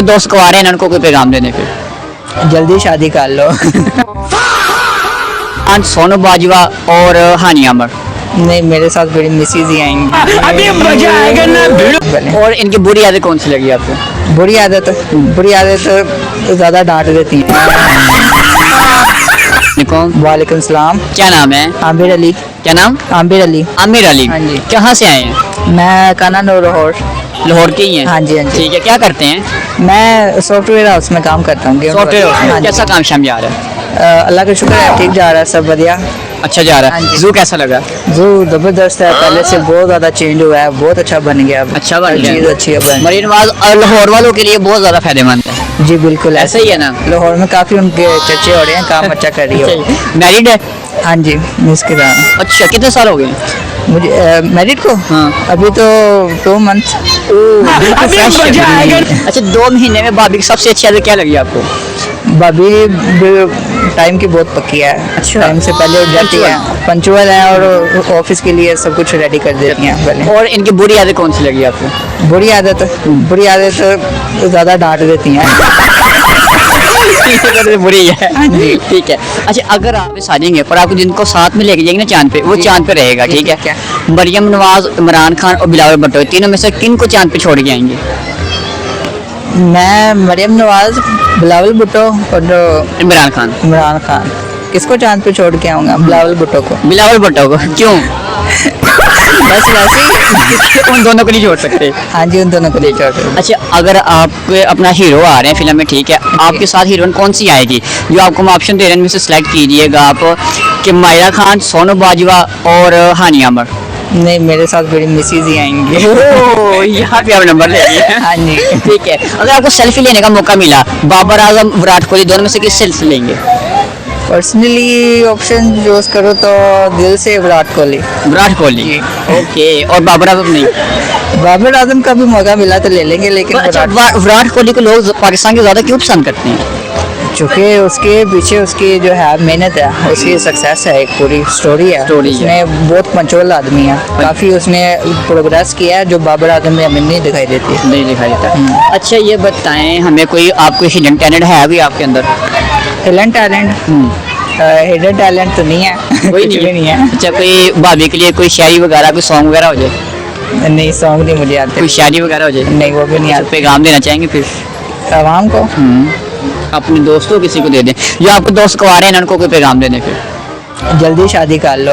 दोस्त कुंवारे हैं, उनको कोई पैगाम दे दें फिर। जल्दी शादी कर लो। सोनू बाजवा और हानिया अमर। नहीं, मेरे साथ बड़ी मिसेज ही आएंगी। अभी मजा आएगा ना। और इनकी बुरी आदत कौन सी लगी आपको? बुरी आदत ज्यादा डांट देती है। वालेकुम सलाम। क्या नाम है? आमिर अली। क्या नाम? आमिर अली। आमिर अली। हाँ जी। कहाँ से आए हैं? मैं काना लाहौर। लाहौर के ही हैं? हाँ जी, हाँ जी। ठीक है, क्या करते हैं? मैं सॉफ्टवेयर हाउस में काम करता हूँ। Software house. हाँ जी। कैसा काम शाम जा रहा है? अल्लाह का शुक्र है, ठीक जा रहा है, सब बढ़िया। अच्छा जा रहा हाँ है। जी। जू कैसा लगा? जो जबरदस्त है, पहले से बहुत ज्यादा चेंज हुआ है, बहुत अच्छा बन गया। अच्छा बन हर गया। चीज अच्छी है बन। मरीन नवाज और लाहौर वालों के लिए बहुत ज्यादा फायदेमंद है। जी बिल्कुल ऐसा ही है ना? लाहौर में काफी उनके चर्चे हो रहे हैं, काम अच्छा कर रही है। मैरिड है? हाँ जी, इसके साथ अच्छा, कितने साल हो गए? मुझे मैरिड को हाँ। अभी तो 2 मंथ। अच्छा, 2 महीने में भाभी की सबसे अच्छी आदत क्या लगी आपको? भाभी टाइम की बहुत पक्की है। अच्छा। टाइम से पहले उठ जाती है, पंचुअल है और ऑफिस के लिए सब कुछ रेडी कर देती हैं पहले। और इनकी बुरी आदत कौन सी लगी आपको? बुरी आदत ज्यादा डांट देती हैं। बुरी है। ठीक है। अच्छा, अगर आप साजेंगे पर आपको जिनको साथ में लेके जाएंगे ना चांद पे, वो चांद पे रहेगा, ठीक है? मरियम नवाज, इमरान खान और बिलावल भुट्टो, तीनों में से किन को चांद पे छोड़ के आएंगे? मैं मरियम नवाज, बिलावल भुट्टो और इमरान खान। किसको चांद पे छोड़ के आऊंगा? बिलावल भुट्टो को। बिलावल भुट्टो को क्यों? बस वैसे ही। उन दोनों को नहीं छोड़ सकते। हाँ जी, उन दोनों को नहीं छोड़ सकते। अच्छा, अगर आप अपना हीरो आ रहे हैं फिल्म में, ठीक है, आपके साथ हीरोइन कौन सी आएगी? जो आपको हम ऑप्शन दे रहे हैं, इनमें से सिलेक्ट कीजिएगा आप कि मायरा खान, सोनू बाजवा और हानिया अमर। नहीं, मेरे साथ बड़ी मिसेज ही आएंगी। ओह, यहाँ पे आप नंबर ले लिए। हाँ जी। ठीक है। अगर आपको सेल्फी लेने का मौका मिला, बाबर आजम, विराट कोहली, दोनों में से किस सेल्फी लेंगे? पर्सनली ऑप्शन चूज करो तो दिल से विराट कोहली। विराट कोहली। ओके। और बाबर आजम नहीं? बाबर आजम का भी मौका मिला तो ले लेंगे, लेकिन अच्छा, विराट कोहली को लोग पाकिस्तान के ज्यादा क्यों पसंद करते हैं? चूँकि उसके पीछे उसकी जो है मेहनत है, उसकी सक्सेस है, एक पूरी स्टोरी है। उसने बहुत पंचुअल आदमी है, काफ़ी उसने प्रोग्रेस किया है, जो बाबर आजम में हमें नहीं दिखाई देती। नहीं दिखाई देता। अच्छा, ये बताएं हमें, कोई आपको हिडन टैलेंट है अभी आपके अंदर? हिडन टैलेंट तो नहीं है। कोई कुछ भी नहीं है। अच्छा, कोई भाभी के लिए कोई शायरी वगैरह, कोई सॉन्ग वगैरह हो जाए? नहीं, सॉन्ग नहीं मुझे आते। कोई शायरी वगैरह हो जाए? नहीं, वो भी नहीं आते। पैगाम देना चाहेंगे फिर आवाम को? अपने दोस्तों किसी को दे दें, जो आपको दोस्त कुंवारे हैं, उनको कोई पैगाम दे दें फिर। जल्दी शादी कर लो।